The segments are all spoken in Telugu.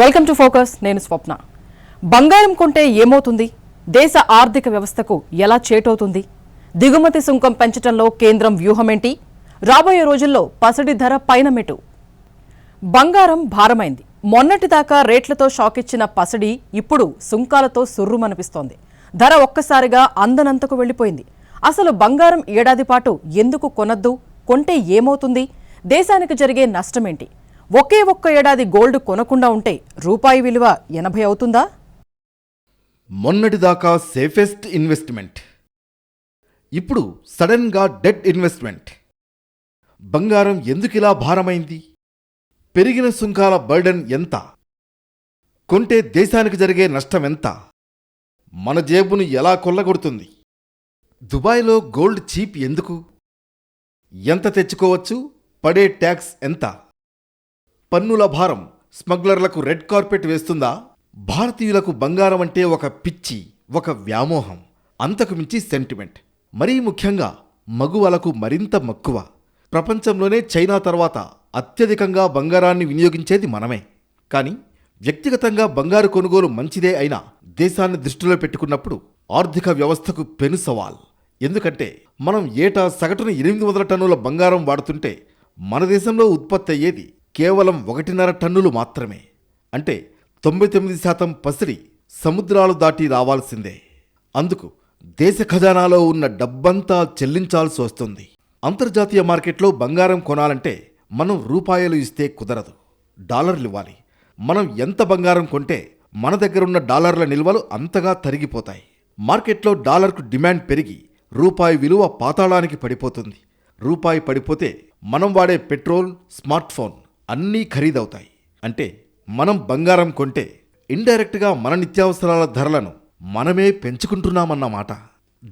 Welcome to focus. నేను స్వప్న. బంగారం కొంటే ఏమవుతుంది? దేశ ఆర్థిక వ్యవస్థకు ఎలా చేటవుతుంది? దిగుమతి సుంకం పెంచడంలో కేంద్రం వ్యూహమేంటి? రాబోయే రోజుల్లో పసిడి ధర పైన మెటు. బంగారం భారమైంది. మొన్నటిదాకా రేట్లతో షాక్ ఇచ్చిన పసిడి ఇప్పుడు సుంకాలతో సుర్రుమనిపిస్తోంది. ధర ఒక్కసారిగా అందనంతకు వెళ్లిపోయింది. అసలు బంగారం ఏడాది పాటు ఎందుకు కొనద్దు? కొంటే ఏమవుతుంది? దేశానికి జరిగే నష్టమేంటి? ఒకే ఒక్క ఏడాది గోల్డ్ కొనకుండా ఉంటే రూపాయి విలువ 80 అవుతుందా? మొన్నటిదాకా సేఫెస్ట్ ఇన్వెస్ట్మెంట్, ఇప్పుడు సడన్గా డెడ్ ఇన్వెస్ట్మెంట్. బంగారం ఎందుకిలా భారమైంది? పెరిగిన సుంకాల బర్డెన్ ఎంత? కొంటే దేశానికి జరిగే నష్టమెంత? మన జేబును ఎలా కొల్లగొడుతుంది? దుబాయ్లో గోల్డ్ చీప్ ఎందుకు? ఎంత తెచ్చుకోవచ్చు? పడే ట్యాక్స్ ఎంత? పన్నుల భారం స్మగ్లర్లకు రెడ్ కార్పెట్ వేస్తుందా? భారతీయులకు బంగారం అంటే ఒక పిచ్చి, ఒక వ్యామోహం, అంతకు మించి సెంటిమెంట్. మరీ ముఖ్యంగా మగువలకు మరింత మక్కువ. ప్రపంచంలోనే చైనా తర్వాత అత్యధికంగా బంగారాన్ని వినియోగించేది మనమే. కానీ వ్యక్తిగతంగా బంగారు కొనుగోలు మంచిదే అయినా దేశాన్ని దృష్టిలో పెట్టుకున్నప్పుడు ఆర్థిక వ్యవస్థకు పెను సవాల్. ఎందుకంటే మనం ఏటా సగటున 800 టన్నుల బంగారం వాడుతుంటే మన దేశంలో ఉత్పత్తి అయ్యేది కేవలం 1.5 టన్నులు మాత్రమే. అంటే 99% పసిడి సముద్రాలు దాటి రావాల్సిందే. అందుకు దేశ ఖజానాలో ఉన్న డబ్బంతా చెల్లించాల్సి వస్తుంది. అంతర్జాతీయ మార్కెట్లో బంగారం కొనాలంటే మనం రూపాయలు ఇస్తే కుదరదు, డాలర్లు ఇవ్వాలి. మనం ఎంత బంగారం కొంటే మన దగ్గరున్న డాలర్ల నిల్వలు అంతగా తరిగిపోతాయి. మార్కెట్లో డాలర్కు డిమాండ్ పెరిగి రూపాయి విలువ పాతాళానికి పడిపోతుంది. రూపాయి పడిపోతే మనం వాడే పెట్రోల్, స్మార్ట్ ఫోన్ అన్నీ ఖరీదవుతాయి. అంటే మనం బంగారం కొంటే ఇండైరెక్ట్గా మన నిత్యావసరాల ధరలను మనమే పెంచుకుంటున్నామన్నమాట.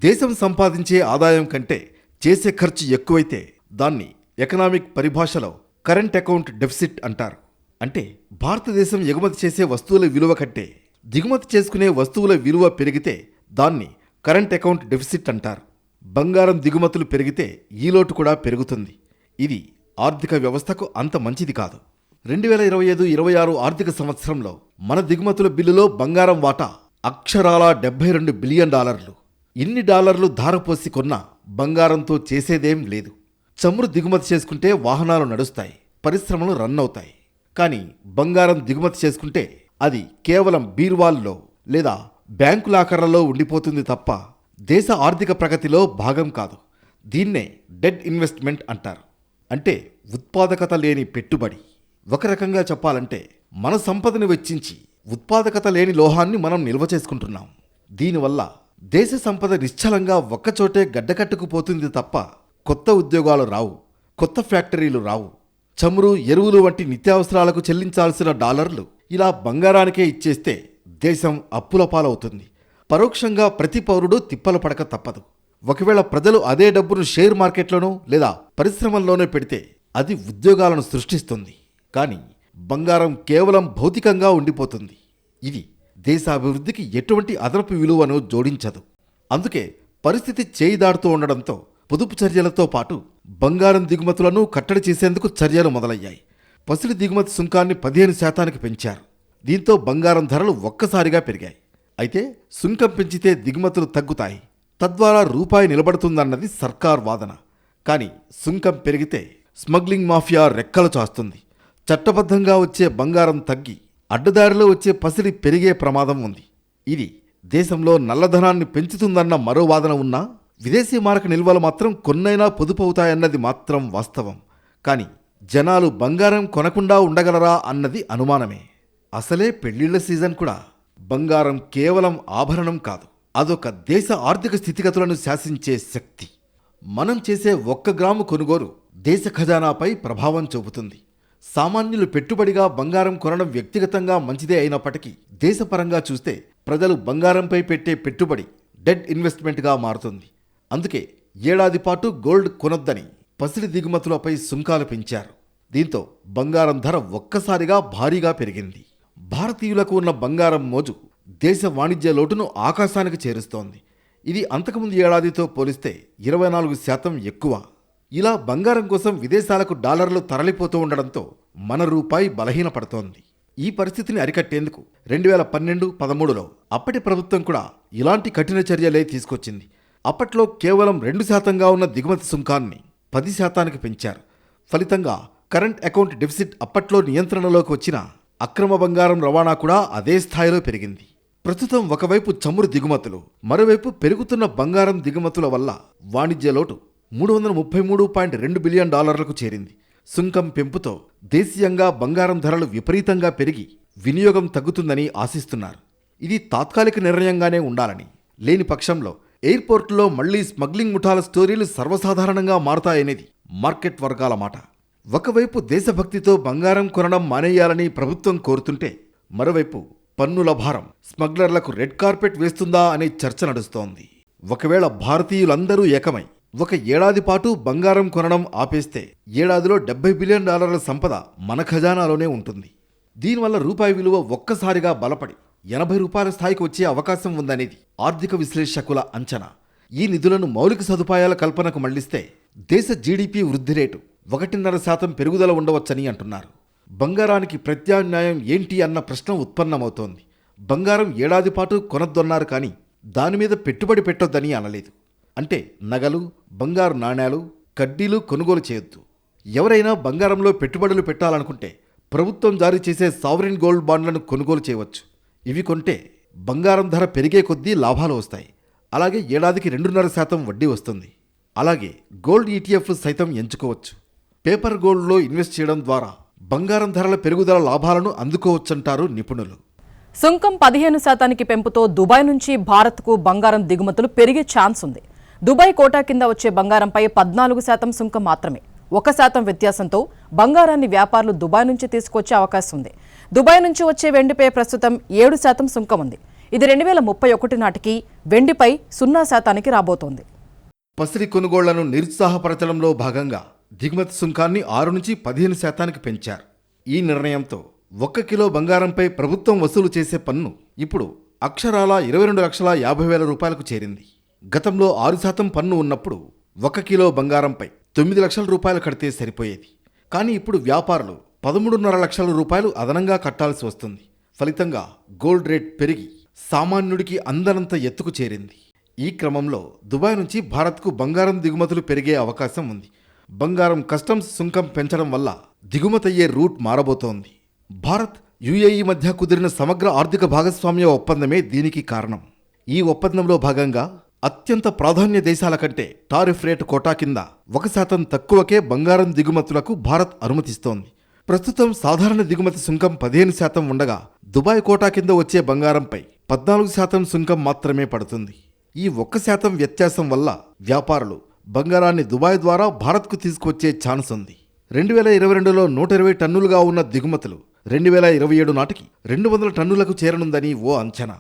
దేశం సంపాదించే ఆదాయం కంటే చేసే ఖర్చు ఎక్కువైతే దాన్ని ఎకనామిక్ పరిభాషలో కరెంట్ అకౌంట్ డెఫిసిట్ అంటారు. అంటే భారతదేశం ఎగుమతి చేసే వస్తువుల విలువ కంటే దిగుమతి చేసుకునే వస్తువుల విలువ పెరిగితే దాన్ని కరెంట్ అకౌంట్ డెఫిసిట్ అంటారు. బంగారం దిగుమతులు పెరిగితే ఈ లోటు కూడా పెరుగుతుంది. ఇది ఆర్థిక వ్యవస్థకు అంత మంచిది కాదు. 2025-26 ఆర్థిక సంవత్సరంలో మన దిగుమతుల బిల్లులో బంగారం వాటా అక్షరాలా $72 బిలియన్. ఇన్ని డాలర్లు ధారపోసి కొన్నా బంగారంతో చేసేదేం లేదు. చమురు దిగుమతి చేసుకుంటే వాహనాలు నడుస్తాయి, పరిశ్రమలు రన్ అవుతాయి. కానీ బంగారం దిగుమతి చేసుకుంటే అది కేవలం బీర్వాల్లో లేదా బ్యాంకు లాకర్లలో ఉండిపోతుంది తప్ప దేశ ఆర్థిక ప్రగతిలో భాగం కాదు. దీన్నే డెడ్ ఇన్వెస్ట్మెంట్ అంటారు. అంటే ఉత్పాదకత లేని పెట్టుబడి. ఒక రకంగా చెప్పాలంటే మన సంపదను వెచ్చించి ఉత్పాదకత లేని లోహాన్ని మనం నిల్వ చేసుకుంటున్నాం. దీనివల్ల దేశ సంపద నిశ్చలంగా ఒక్కచోటే గడ్డకట్టుకుపోతుంది తప్ప కొత్త ఉద్యోగాలు రావు, కొత్త ఫ్యాక్టరీలు రావు. చమురు, ఎరువులు వంటి నిత్యావసరాలకు చెల్లించాల్సిన డాలర్లు ఇలా బంగారానికే ఇచ్చేస్తే దేశం అప్పుల పాలవుతుంది. పరోక్షంగా ప్రతి పౌరుడు తిప్పలు పడక తప్పదు. ఒకవేళ ప్రజలు అదే డబ్బును షేర్ మార్కెట్లోనో లేదా పరిశ్రమల్లోనో పెడితే అది ఉద్యోగాలను సృష్టిస్తుంది. కానీ బంగారం కేవలం భౌతికంగా ఉండిపోతుంది. ఇది దేశాభివృద్ధికి ఎటువంటి అదనపు విలువను జోడించదు. అందుకే పరిస్థితి చేయి దాడుతూ ఉండడంతో పొదుపు చర్యలతో పాటు బంగారం దిగుమతులను కట్టడి చేసేందుకు చర్యలు మొదలయ్యాయి. పసిడి దిగుమతి సుంకాన్ని 15% పెంచారు. దీంతో బంగారం ధరలు ఒక్కసారిగా పెరిగాయి. అయితే సుంకం పెంచితే దిగుమతులు తగ్గుతాయి, తద్వారా రూపాయి నిలబడుతుందన్నది సర్కార్ వాదన. కానీ సుంకం పెరిగితే స్మగ్లింగ్ మాఫియా రెక్కలు చాస్తుంది. చట్టబద్ధంగా వచ్చే బంగారం తగ్గి అడ్డదారిలో వచ్చే పసిడి పెరిగే ప్రమాదం ఉంది. ఇది దేశంలో నల్లధనాన్ని పెంచుతుందన్న మరో వాదన ఉన్నా విదేశీ మారక నిల్వలు మాత్రం కొన్నైనా పొదుపవుతాయన్నది మాత్రం వాస్తవం. కానీ జనాలు బంగారం కొనకుండా ఉండగలరా అన్నది అనుమానమే. అసలే పెళ్లిళ్ల సీజన్ కూడా. బంగారం కేవలం ఆభరణం కాదు, అదొక దేశ ఆర్థిక స్థితిగతులను శాసించే శక్తి. మనం చేసే 1 గ్రాము కొనుగోలు దేశ ఖజానాపై ప్రభావం చూపుతుంది. సామాన్యులు పెట్టుబడిగా బంగారం కొనడం వ్యక్తిగతంగా మంచిదే అయినప్పటికీ దేశపరంగా చూస్తే ప్రజలు బంగారంపై పెట్టే పెట్టుబడి డెడ్ ఇన్వెస్ట్మెంట్గా మారుతుంది. అందుకే ఏడాది పాటు గోల్డ్ కొనొద్దని పసిడి దిగుమతులపై సుంకాలు పెంచారు. దీంతో బంగారం ధర ఒక్కసారిగా భారీగా పెరిగింది. భారతీయులకు ఉన్న బంగారం మోజు దేశ వాణిజ్య లోటును ఆకాశానికి చేరుస్తోంది. ఇది అంతకుముందు ఏడాదితో పోలిస్తే 24% ఎక్కువ. ఇలా బంగారం కోసం విదేశాలకు డాలర్లు తరలిపోతూ ఉండడంతో మన రూపాయి బలహీనపడుతోంది. ఈ పరిస్థితిని అరికట్టేందుకు 2012-13లో అప్పటి ప్రభుత్వం కూడా ఇలాంటి కఠిన చర్యలే తీసుకొచ్చింది. అప్పట్లో కేవలం 2% ఉన్న దిగుమతి సుంకాన్ని 10% పెంచారు. ఫలితంగా కరెంట్ అకౌంట్ డెఫిసిట్ అప్పట్లో నియంత్రణలోకి వచ్చిన అక్రమ బంగారం రవాణా కూడా అదే స్థాయిలో పెరిగింది. ప్రస్తుతం ఒకవైపు చమురు దిగుమతులు, మరోవైపు పెరుగుతున్న బంగారం దిగుమతుల వల్ల వాణిజ్య లోటు $333.2 బిలియన్ చేరింది. సుంకం పెంపుతో దేశీయంగా బంగారం ధరలు విపరీతంగా పెరిగి వినియోగం తగ్గుతుందని ఆశిస్తున్నారు. ఇది తాత్కాలిక నిర్ణయంగానే ఉండాలని, లేని పక్షంలో ఎయిర్పోర్టులో మళ్లీ స్మగ్లింగ్ ముఠాల స్టోరీలు సర్వసాధారణంగా మారతాయనేది మార్కెట్ వర్గాల మాట. ఒకవైపు దేశభక్తితో బంగారం కొనడం మానేయాలని ప్రభుత్వం కోరుతుంటే, మరోవైపు పన్నుల భారం స్మగ్లర్లకు రెడ్ కార్పెట్ వేస్తుందా అనే చర్చ నడుస్తోంది. ఒకవేళ భారతీయులందరూ ఏకమై ఒక ఏడాది పాటు బంగారం కొనడం ఆపేస్తే ఏడాదిలో $70 బిలియన్ సంపద మన ఖజానాలోనే ఉంటుంది. దీనివల్ల రూపాయి విలువ ఒక్కసారిగా బలపడి $80 స్థాయికి వచ్చే అవకాశం ఉందనేది ఆర్థిక విశ్లేషకుల అంచనా. ఈ నిధులను మౌలిక సదుపాయాల కల్పనకు మళ్లిస్తే దేశ జీడీపీ వృద్ధి రేటు 1.5% పెరుగుదల ఉండవచ్చని అంటున్నారు. బంగారానికి ప్రత్యామ్నాయం ఏంటి అన్న ప్రశ్న ఉత్పన్నమవుతోంది. బంగారం ఏడాది పాటు కొనొద్దన్నారు, కానీ దానిమీద పెట్టుబడి పెట్టొద్దని అనలేదు. అంటే నగలు, బంగారు నాణేలు, కడ్డీలు కొనుగోలు చేయొద్దు. ఎవరైనా బంగారంలో పెట్టుబడులు పెట్టాలనుకుంటే ప్రభుత్వం జారీ చేసే సావరిన్ గోల్డ్ బాండ్లను కొనుగోలు చేయవచ్చు. ఇవి కొంటే బంగారం ధర పెరిగే కొద్దీ లాభాలు వస్తాయి. అలాగే ఏడాదికి 2.5% వడ్డీ వస్తుంది. అలాగే గోల్డ్ ఈటీఎఫ్లు సైతం ఎంచుకోవచ్చు. పేపర్ గోల్డ్లో ఇన్వెస్ట్ చేయడం ద్వారా బంగారం ధరల పెరుగుదల లాభాలను అందుకోవచ్చంటారు నిపుణులు. సుంకం 15% పెంపుతో దుబాయ్ నుంచి భారత్కు బంగారం దిగుమతులు పెరిగే ఛాన్స్ ఉంది. దుబాయ్ కోటా కింద వచ్చే బంగారంపై 14% సుంకం మాత్రమే. 1% వ్యత్యాసంతో బంగారాన్ని వ్యాపారులు దుబాయ్ నుంచి తీసుకొచ్చే అవకాశం ఉంది. దుబాయ్ నుంచి వచ్చే వెండిపై ప్రస్తుతం 7% సుంకం ఉంది. ఇది 2031 నాటికి వెండిపై 0% రాబోతోంది. పసిడి కొనుగోళ్లను నిరుత్సాహపరచడంలో భాగంగా దిగుమతి సుంకాన్ని 6-15% పెంచారు. ఈ నిర్ణయంతో 1 కిలో బంగారంపై ప్రభుత్వం వసూలు చేసే పన్ను ఇప్పుడు అక్షరాల $22,50,000 చేరింది. గతంలో 6% పన్ను ఉన్నప్పుడు 1 కిలో బంగారంపై $9 లక్షల కడితే సరిపోయేది. కానీ ఇప్పుడు వ్యాపారులు $13.5 లక్షల అదనంగా కట్టాల్సి వస్తుంది. ఫలితంగా గోల్డ్ రేట్ పెరిగి సామాన్యుడికి అందనంత ఎత్తుకు చేరింది. ఈ క్రమంలో దుబాయ్ నుంచి భారత్కు బంగారం దిగుమతులు పెరిగే అవకాశం ఉంది. బంగారం కస్టమ్స్ సుంకం పెంచడం వల్ల దిగుమతయ్యే రూట్ మారబోతోంది. భారత్, యుఏఈ మధ్య కుదిరిన సమగ్ర ఆర్థిక భాగస్వామ్య ఒప్పందమే దీనికి కారణం. ఈ ఒప్పందంలో భాగంగా అత్యంత ప్రాధాన్య దేశాల కంటే టారిఫ్ రేటు కోటా కింద 1% తక్కువకే బంగారం దిగుమతులకు భారత్ అనుమతిస్తోంది. ప్రస్తుతం సాధారణ దిగుమతి సుంకం 15% ఉండగా దుబాయ్ కోటా కింద వచ్చే బంగారంపై 14% సుంకం మాత్రమే పడుతుంది. ఈ 1% వ్యత్యాసం వల్ల వ్యాపారులు బంగారాన్ని దుబాయ్ ద్వారా భారత్కు తీసుకొచ్చే ఛాన్స్ ఉంది. 2022లో 120 టన్నులుగా ఉన్న దిగుమతులు 2027 నాటికి 200 టన్నులకు చేరనుందని ఓ అంచనా.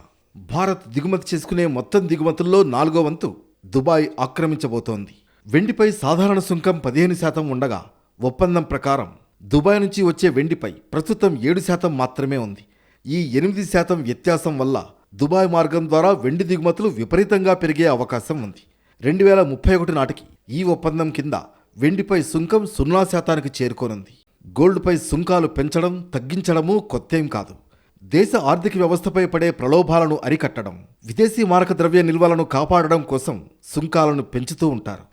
భారత్ దిగుమతి చేసుకునే మొత్తం దిగుమతుల్లో 4వ వంతు దుబాయ్ ఆక్రమించబోతోంది. వెండిపై సాధారణ సుంకం 15% ఉండగా ఒప్పందం ప్రకారం దుబాయ్ నుంచి వచ్చే వెండిపై ప్రస్తుతం 7% మాత్రమే ఉంది. ఈ 8% వ్యత్యాసం వల్ల దుబాయ్ మార్గం ద్వారా వెండి దిగుమతులు విపరీతంగా పెరిగే అవకాశం ఉంది. 2031 నాటికి ఈ ఒప్పందం కింద వెండిపై సుంకం 0% చేరుకోనుంది. గోల్డ్పై సుంకాలు పెంచడం, తగ్గించడమూ కొత్తేం కాదు. దేశ ఆర్థిక వ్యవస్థపై పడే ప్రలోభాలను అరికట్టడం, విదేశీ మారక ద్రవ్య నిల్వలను కాపాడడం కోసం సుంకాలను పెంచుతూ ఉంటారు.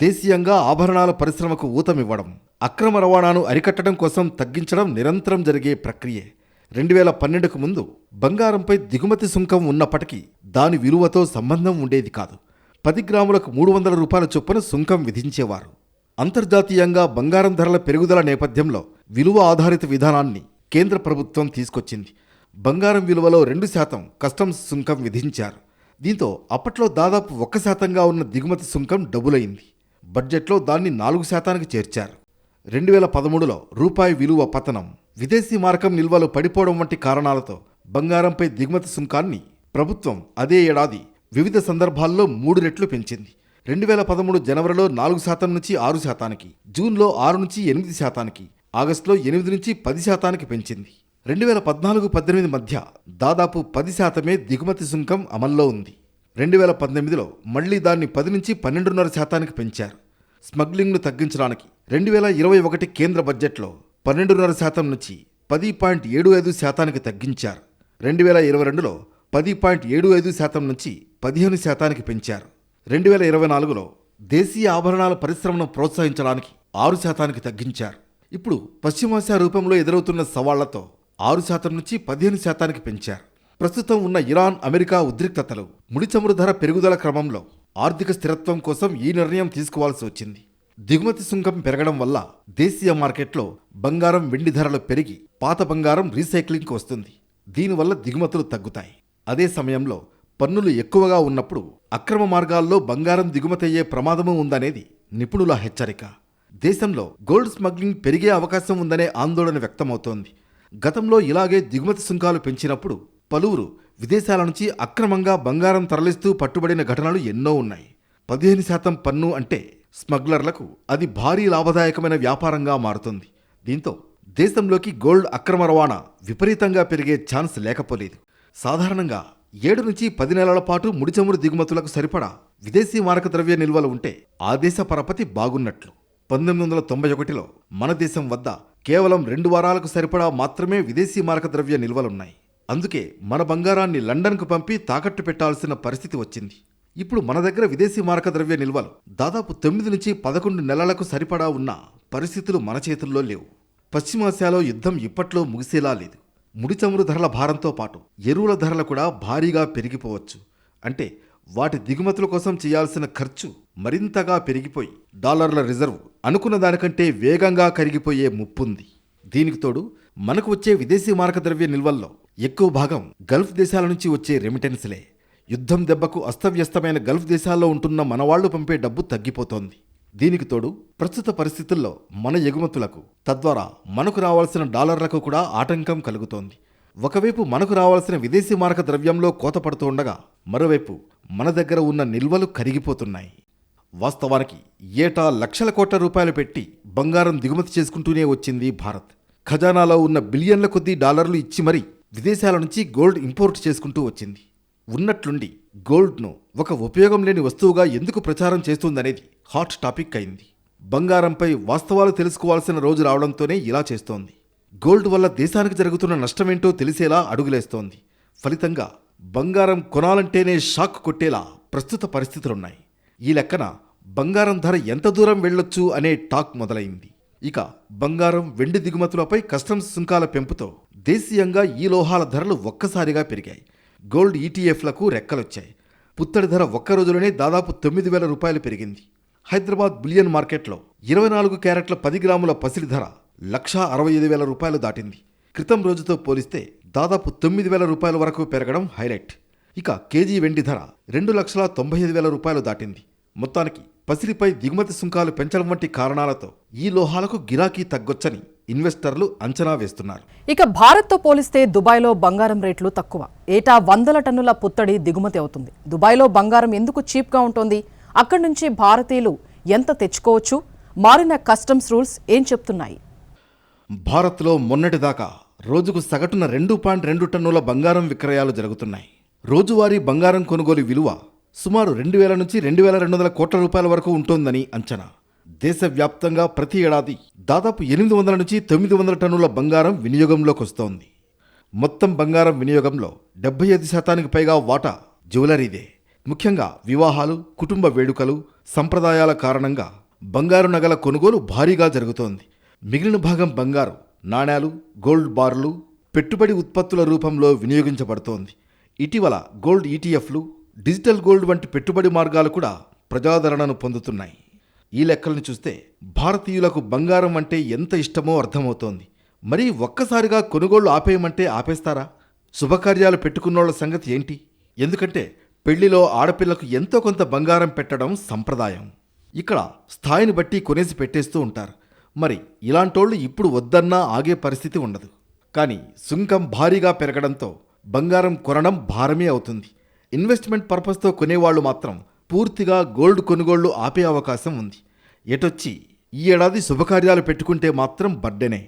దేశీయంగా ఆభరణాల పరిశ్రమకు ఊతమివ్వడం, అక్రమ రవాణాను అరికట్టడం కోసం తగ్గించడం నిరంతరం జరిగే ప్రక్రియే. 2012కు ముందు బంగారంపై దిగుమతి సుంకం ఉన్నప్పటికీ దాని విలువతో సంబంధం ఉండేది కాదు. 10 గ్రాములకు $300 చొప్పున సుంకం విధించేవారు. అంతర్జాతీయంగా బంగారం ధరల పెరుగుదల నేపథ్యంలో విలువ ఆధారిత విధానాన్ని కేంద్ర ప్రభుత్వం తీసుకొచ్చింది. బంగారం విలువలో 2% కస్టమ్స్ సుంకం విధించారు. దీంతో అప్పట్లో దాదాపు 1%గా ఉన్న దిగుమతి సుంకం డబుల్ అయింది. బడ్జెట్లో దాన్ని 4%కి చేర్చారు. 2013లో రూపాయి విలువ పతనం, విదేశీ మారకం నిల్వలు పడిపోవడం వంటి కారణాలతో బంగారంపై దిగుమతి సుంకాన్ని ప్రభుత్వం అదే ఏడాది వివిధ సందర్భాల్లో 3 రెట్లు పెంచింది. 2013 జనవరిలో 4% నుంచి 6%కి, జూన్లో 6 నుంచి 8%కి, ఆగస్టులో 8 నుంచి 10%కి పెంచింది. 2014-18 మధ్య దాదాపు 10% దిగుమతి సుంకం అమల్లో ఉంది. 2018లో మళ్లీ దాన్ని 10 నుంచి 12.5%కి పెంచారు. స్మగ్లింగ్ను తగ్గించడానికి 2021 కేంద్ర బడ్జెట్లో 12.5% నుంచి 10.75% తగ్గించారు. 2022లో 10.75% నుంచి 15% పెంచారు. 2024లో దేశీయ ఆభరణాల పరిశ్రమను ప్రోత్సహించడానికి 6% తగ్గించారు. ఇప్పుడు పశ్చిమాసియా రూపంలో ఎదురవుతున్న సవాళ్లతో 6% నుంచి 15% పెంచారు. ప్రస్తుతం ఉన్న ఇరాన్ అమెరికా ఉద్రిక్తతలు, ముడి చమురు ధర పెరుగుదల క్రమంలో ఆర్థిక స్థిరత్వం కోసం ఈ నిర్ణయం తీసుకోవాల్సి వచ్చింది. దిగుమతి సుంకం పెరగడం వల్ల దేశీయ మార్కెట్లో బంగారం వెండి ధరలు పెరిగి పాత బంగారం రీసైక్లింగ్కి వస్తుంది. దీనివల్ల దిగుమతులు తగ్గుతాయి. అదే సమయంలో పన్నులు ఎక్కువగా ఉన్నప్పుడు అక్రమ మార్గాల్లో బంగారం దిగుమతి అయ్యే ప్రమాదమూ ఉందనేది నిపుణుల హెచ్చరిక. దేశంలో గోల్డ్ స్మగ్లింగ్ పెరిగే అవకాశం ఉందనే ఆందోళన వ్యక్తమవుతోంది. గతంలో ఇలాగే దిగుమతి సుంకాలు పెంచినప్పుడు పలువురు విదేశాల నుంచి అక్రమంగా బంగారం తరలిస్తూ పట్టుబడిన ఘటనలు ఎన్నో ఉన్నాయి. 15% పన్ను అంటే స్మగ్లర్లకు అది భారీ లాభదాయకమైన వ్యాపారంగా మారుతుంది. దీంతో దేశంలోకి గోల్డ్ అక్రమ రవాణా విపరీతంగా పెరిగే ఛాన్స్ లేకపోలేదు. సాధారణంగా 7 నుంచి 10 నెలల పాటు ముడిచమురు దిగుమతులకు సరిపడా విదేశీ మారక ద్రవ్య నిల్వలు ఉంటే ఆ దేశ పరపతి బాగున్నట్లు. 1991లో మన దేశం వద్ద కేవలం 2 వారాలకు సరిపడా మాత్రమే విదేశీ మారక ద్రవ్య నిల్వలున్నాయి. అందుకే మన బంగారాన్ని లండన్కు పంపి తాకట్టు పెట్టాల్సిన పరిస్థితి వచ్చింది. ఇప్పుడు మన దగ్గర విదేశీ మారక ద్రవ్య నిల్వలు దాదాపు 9 నుంచి 11 నెలలకు సరిపడా ఉన్న పరిస్థితులు మన చేతుల్లో లేవు. పశ్చిమాసియాలో యుద్ధం ఇప్పట్లో ముగిసేలా లేదు. ముడి చమురు ధరల భారంతో పాటు ఎరువుల ధరలు కూడా భారీగా పెరిగిపోవచ్చు. అంటే వాటి దిగుమతుల కోసం చేయాల్సిన ఖర్చు మరింతగా పెరిగిపోయి డాలర్ల రిజర్వ్ అనుకున్న దానికంటే వేగంగా కరిగిపోయే ముప్పుంది. దీనికి తోడు మనకు వచ్చే విదేశీ మారక ద్రవ్య నిల్వల్లో ఎక్కువ భాగం గల్ఫ్ దేశాల నుంచి వచ్చే రెమిటెన్స్లే. యుద్ధం దెబ్బకు అస్తవ్యస్తమైన గల్ఫ్ దేశాల్లో ఉంటున్న మనవాళ్లు పంపే డబ్బు తగ్గిపోతోంది. దీనికి తోడు ప్రస్తుత పరిస్థితుల్లో మన ఎగుమతులకు, తద్వారా మనకు రావాల్సిన డాలర్లకు కూడా ఆటంకం కలుగుతోంది. ఒకవైపు మనకు రావాల్సిన విదేశీ మారక ద్రవ్యంలో కోత పడుతూ ఉండగా, మరోవైపు మన దగ్గర ఉన్న నిల్వలు కరిగిపోతున్నాయి. వాస్తవానికి ఏటా లక్షల కోట్ల రూపాయలు పెట్టి బంగారం దిగుమతి చేసుకుంటూనే వచ్చింది భారత్. ఖజానాలో ఉన్న బిలియన్ల కొద్దీ డాలర్లు ఇచ్చి మరీ విదేశాల నుంచి గోల్డ్ ఇంపోర్ట్ చేసుకుంటూ వచ్చింది. ఉన్నట్లుండి గోల్డ్ను ఒక ఉపయోగం లేని వస్తువుగా ఎందుకు ప్రచారం చేస్తుందనేది హాట్ టాపిక్ అయింది. బంగారంపై వాస్తవాలు తెలుసుకోవాల్సిన రోజు రావడంతోనే ఇలా చేస్తోంది. గోల్డ్ వల్ల దేశానికి జరుగుతున్న నష్టమేంటో తెలిసేలా అడుగులేస్తోంది. ఫలితంగా బంగారం కొనాలంటేనే షాక్ కొట్టేలా ప్రస్తుత పరిస్థితులున్నాయి. ఈ లెక్కన బంగారం ధర ఎంత దూరం వెళ్ళొచ్చు అనే టాక్ మొదలైంది. ఇక బంగారం, వెండి దిగుమతులపై కస్టమ్స్ సుంకాల పెంపుతో దేశీయంగా ఈ లోహాల ధరలు ఒక్కసారిగా పెరిగాయి. గోల్డ్ ఈటీఎఫ్లకు రెక్కలొచ్చాయి. పుత్తడి ధర ఒక్క రోజులోనే దాదాపు 9,000 రూపాయలు పెరిగింది. హైదరాబాద్ బులియన్ మార్కెట్లో 24 క్యారెట్ల 10 గ్రాముల పసిడి ధర 1,65,000 రూపాయలు దాటింది. క్రితం రోజుతో పోలిస్తే దాదాపు 9,000 రూపాయల వరకు పెరగడం హైలైట్. ఇక కేజీ వెండి ధర 2,95,000 రూపాయలు దాటింది. మొత్తానికి పసిడిపై దిగుమతి సుంకాలు పెంచడం వంటి కారణాలతో ఈ లోహాలకు గిరాకీ తగ్గొచ్చని ఇన్వెస్టర్లు అంచనా వేస్తున్నారు. ఇక భారత్తో పోలిస్తే దుబాయ్లో బంగారం రేట్లు తక్కువ. ఏటా 100 టన్నుల పుత్తడి దిగుమతి అవుతుంది. దుబాయ్లో బంగారం ఎందుకు చీప్గా ఉంటుంది? అక్కడి నుంచి భారతీయులు ఎంత తెచ్చుకోవచ్చు? మారిన కస్టమ్స్ రూల్స్ ఏం చెప్తున్నాయి? భారత్లో మొన్నటిదాకా రోజుకు సగటున 2.2 టన్నుల బంగారం విక్రయాలు జరుగుతున్నాయి. రోజువారీ బంగారం కొనుగోలు విలువ సుమారు 2,000 నుంచి 2,200 కోట్ల రూపాయల వరకు ఉంటోందని అంచనా. దేశవ్యాప్తంగా ప్రతి ఏడాది దాదాపు 800 నుంచి 900 టన్నుల బంగారం వినియోగంలోకి వస్తోంది. మొత్తం బంగారం వినియోగంలో 75% పైగా వాటా జ్యువెలరీదే. ముఖ్యంగా వివాహాలు, కుటుంబ వేడుకలు, సంప్రదాయాల కారణంగా బంగారు నగల కొనుగోలు భారీగా జరుగుతోంది. మిగిలిన భాగం బంగారు, నాణేలు, గోల్డ్ బార్లు, పెట్టుబడి ఉత్పత్తుల రూపంలో వినియోగించబడుతోంది. ఇటీవల గోల్డ్ ఈటీఎఫ్లు, డిజిటల్ గోల్డ్ వంటి పెట్టుబడి మార్గాలు కూడా ప్రజాదరణను పొందుతున్నాయి. ఈ లెక్కలను చూస్తే భారతీయులకు బంగారం అంటే ఎంత ఇష్టమో అర్థమవుతోంది. మరి ఒక్కసారిగా కొనుగోళ్లు ఆపేయమంటే ఆపేస్తారా? శుభకార్యాలు పెట్టుకున్నోళ్ల సంగతి ఏంటి? ఎందుకంటే పెళ్లిలో ఆడపిల్లకు ఎంతో కొంత బంగారం పెట్టడం సంప్రదాయం. ఇక్కడ స్థాయిని బట్టి కొనేసి పెట్టేస్తూ ఉంటారు. మరి ఇలాంటోళ్లు ఇప్పుడు వద్దన్నా ఆగే పరిస్థితి ఉండదు. కానీ సుంకం భారీగా పెరగడంతో బంగారం కొనడం భారమే అవుతుంది. ఇన్వెస్ట్మెంట్ పర్పస్తో కొనేవాళ్లు మాత్రం పూర్తిగా గోల్డ్ కొనుగోళ్లు ఆపే అవకాశం ఉంది. ఎటొచ్చి ఈ ఏడాది శుభకార్యాలు పెట్టుకుంటే మాత్రం బర్డెనే.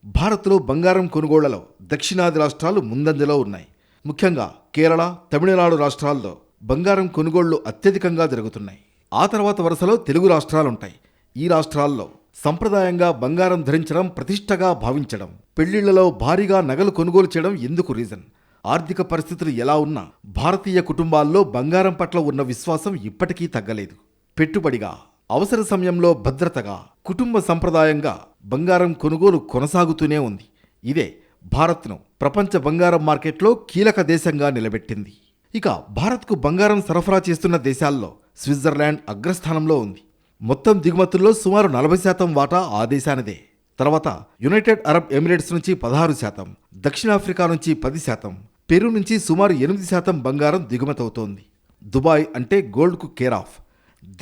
భారత్లో బంగారం కొనుగోళ్లలో దక్షిణాది రాష్ట్రాలు ముందంజలో ఉన్నాయి. ముఖ్యంగా కేరళ, తమిళనాడు రాష్ట్రాల్లో బంగారం కొనుగోళ్లు అత్యధికంగా జరుగుతున్నాయి. ఆ తర్వాత వరుసలో తెలుగు రాష్ట్రాలుంటాయి. ఈ రాష్ట్రాల్లో సంప్రదాయంగా బంగారం ధరించడం ప్రతిష్టగా భావించడం, పెళ్లిళ్లలో భారీగా నగలు కొనుగోలు చేయడం ఎందుకు రీజన్? ఆర్థిక పరిస్థితులు ఎలా ఉన్నా భారతీయ కుటుంబాల్లో బంగారం పట్ల ఉన్న విశ్వాసం ఇప్పటికీ తగ్గలేదు. పెట్టుబడిగా, అవసర సమయంలో భద్రతగా, కుటుంబ సంప్రదాయంగా బంగారం కొనుగోలు కొనసాగుతూనే ఉంది. ఇదే భారత్ను ప్రపంచ బంగారం మార్కెట్లో కీలక దేశంగా నిలబెట్టింది. ఇక భారత్కు బంగారం సరఫరా చేస్తున్న దేశాల్లో స్విట్జర్లాండ్ అగ్రస్థానంలో ఉంది. మొత్తం దిగుమతుల్లో సుమారు 40% వాటా ఆ దేశానిదే. తర్వాత యునైటెడ్ అరబ్ ఎమిరేట్స్ నుంచి 16%, దక్షిణాఫ్రికా నుంచి 10%, పెరు నుంచి సుమారు 8% బంగారం దిగుమతవుతోంది. దుబాయ్ అంటే గోల్డ్కు కేర్ ఆఫ్.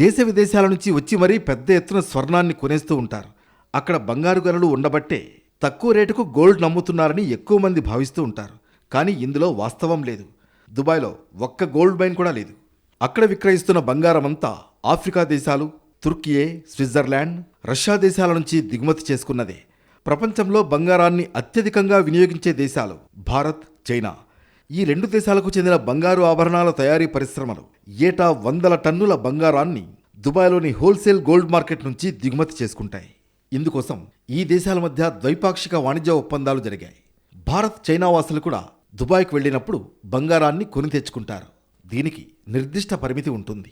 దేశ విదేశాల నుంచి వచ్చి మరీ పెద్ద ఎత్తున స్వర్ణాన్ని కొనేస్తూ ఉంటారు. అక్కడ బంగారు గనులు ఉండబట్టే తక్కువ రేటుకు గోల్డ్ నమ్ముతున్నారని ఎక్కువ మంది భావిస్తూ ఉంటారు. కానీ ఇందులో వాస్తవం లేదు. దుబాయ్లో ఒక్క గోల్డ్ మైన్ కూడా లేదు. అక్కడ విక్రయిస్తున్న బంగారమంతా ఆఫ్రికా దేశాలు, తుర్కియే, స్విట్జర్లాండ్, రష్యా దేశాల నుంచి దిగుమతి చేసుకున్నదే. ప్రపంచంలో బంగారాన్ని అత్యధికంగా వినియోగించే దేశాలు భారత్, చైనా. ఈ 2 దేశాలకు చెందిన బంగారు ఆభరణాల తయారీ పరిశ్రమలు ఏటా 100 టన్నుల బంగారాన్ని దుబాయ్లోని హోల్సేల్ గోల్డ్ మార్కెట్ నుంచి దిగుమతి చేసుకుంటాయి. ఇందుకోసం ఈ దేశాల మధ్య ద్వైపాక్షిక వాణిజ్య ఒప్పందాలు జరిగాయి. భారత్, చైనా వాసులు కూడా దుబాయ్కు వెళ్ళినప్పుడు బంగారాన్ని కొని తెచ్చుకుంటారు. దీనికి నిర్దిష్ట పరిమితి ఉంటుంది.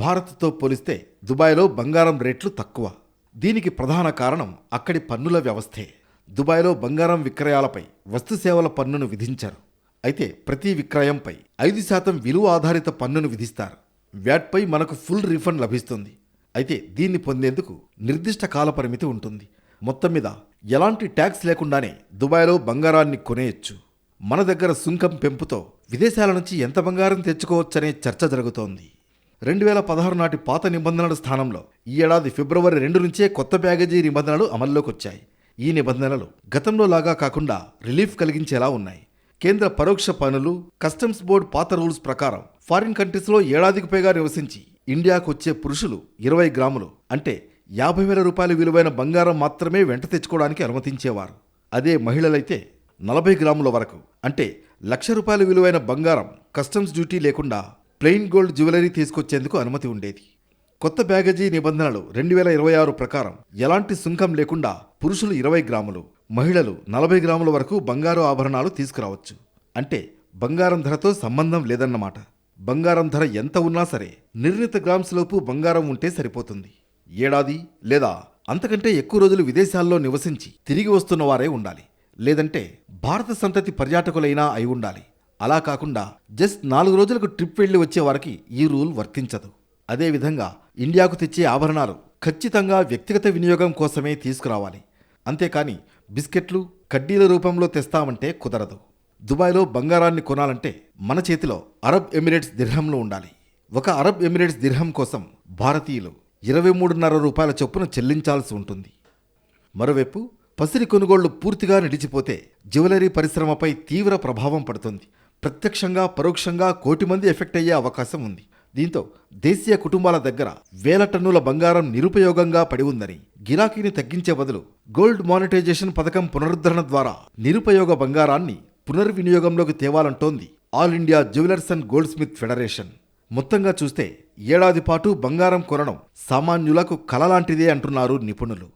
భారత్తో పోలిస్తే దుబాయ్లో బంగారం రేట్లు తక్కువ. దీనికి ప్రధాన కారణం అక్కడి పన్నుల వ్యవస్థే. దుబాయ్లో బంగారం విక్రయాలపై వస్తుసేవల పన్నును విధించారు. అయితే ప్రతి విక్రయంపై 5% విలువ ఆధారిత పన్నును విధిస్తారు. వ్యాట్పై మనకు ఫుల్ రీఫండ్ లభిస్తుంది. అయితే దీన్ని పొందేందుకు నిర్దిష్ట కాలపరిమితి ఉంటుంది. మొత్తం మీద ఎలాంటి ట్యాక్స్ లేకుండానే దుబాయ్లో బంగారాన్ని కొనేయచ్చు. మన దగ్గర సుంకం పెంపుతో విదేశాల నుంచి ఎంత బంగారం తెచ్చుకోవచ్చనే చర్చ జరుగుతోంది. 2016 నాటి పాత నిబంధనల స్థానంలో ఈ ఏడాది ఫిబ్రవరి 2 నుంచే కొత్త బ్యాగేజీ నిబంధనలు అమల్లోకి వచ్చాయి. ఈ నిబంధనలు గతంలో లాగా కాకుండా రిలీఫ్ కలిగించేలా ఉన్నాయి. కేంద్ర పరోక్ష పన్నులు, కస్టమ్స్ బోర్డు పాత రూల్స్ ప్రకారం ఫారిన్ కంట్రీస్లో ఏడాదికి పైగా నివసించి ఇండియాకు వచ్చే పురుషులు 20 గ్రాములు అంటే 50,000 రూపాయల విలువైన బంగారం మాత్రమే వెంట తెచ్చుకోవడానికి అనుమతించేవారు. అదే మహిళలైతే 40 గ్రాముల వరకు అంటే 1,00,000 రూపాయల విలువైన బంగారం కస్టమ్స్ డ్యూటీ లేకుండా ప్లెయిన్ గోల్డ్ జ్యువెలరీ తీసుకొచ్చేందుకు అనుమతి ఉండేది. కొత్త బ్యాగేజీ నిబంధనలు 2026 ప్రకారం ఎలాంటి సుంకం లేకుండా పురుషులు 20 గ్రాములు, మహిళలు 40 గ్రాముల వరకు బంగారు ఆభరణాలు తీసుకురావచ్చు. అంటే బంగారం ధరతో సంబంధం లేదన్నమాట. బంగారం ధర ఎంత ఉన్నా సరే నిర్ణీత గ్రామ్స్ లోపు బంగారం ఉంటే సరిపోతుంది. ఏడాది లేదా అంతకంటే ఎక్కువ రోజులు విదేశాల్లో నివసించి తిరిగి వస్తున్న వారే ఉండాలి. లేదంటే భారత సంతతి పర్యాటకులైనా అయి ఉండాలి. అలా కాకుండా జస్ట్ 4 రోజులకు ట్రిప్ వెళ్లి వచ్చే వారికి ఈ రూల్ వర్తించదు. అదేవిధంగా ఇండియాకు తెచ్చే ఆభరణాలు ఖచ్చితంగా వ్యక్తిగత వినియోగం కోసమే తీసుకురావాలి. అంతేకాని బిస్కెట్లు, కడ్డీల రూపంలో తెస్తామంటే కుదరదు. దుబాయ్లో బంగారాన్ని కొనాలంటే మన చేతిలో అరబ్ ఎమిరేట్స్ దిర్హంలు ఉండాలి. ఒక అరబ్ ఎమిరేట్స్ దిర్హం కోసం భారతీయులు 23.5 రూపాయల చొప్పున చెల్లించాల్సి ఉంటుంది. మరోవైపు పసిరి కొనుగోళ్లు పూర్తిగా నిలిచిపోతే జ్యువెలరీ పరిశ్రమపై తీవ్ర ప్రభావం పడుతుంది. ప్రత్యక్షంగా, పరోక్షంగా కోటి మంది ఎఫెక్ట్ అయ్యే అవకాశం ఉంది. దీంతో దేశీయ కుటుంబాల దగ్గర 1000 టన్నుల బంగారం నిరుపయోగంగా పడి ఉందని గిరాకీని తగ్గించే బదులు గోల్డ్ మానిటైజేషన్ పథకం పునరుద్ధరణ ద్వారా నిరుపయోగ బంగారాన్ని పునర్వినియోగంలోకి తేవాలంటోంది all India jewellers and goldsmith federation. మొత్తంగా చూస్తే ఏడాది పాటు బంగారం కొనడం సామాన్యులకు కల లాంటిదే అంటున్నారు నిపుణులు.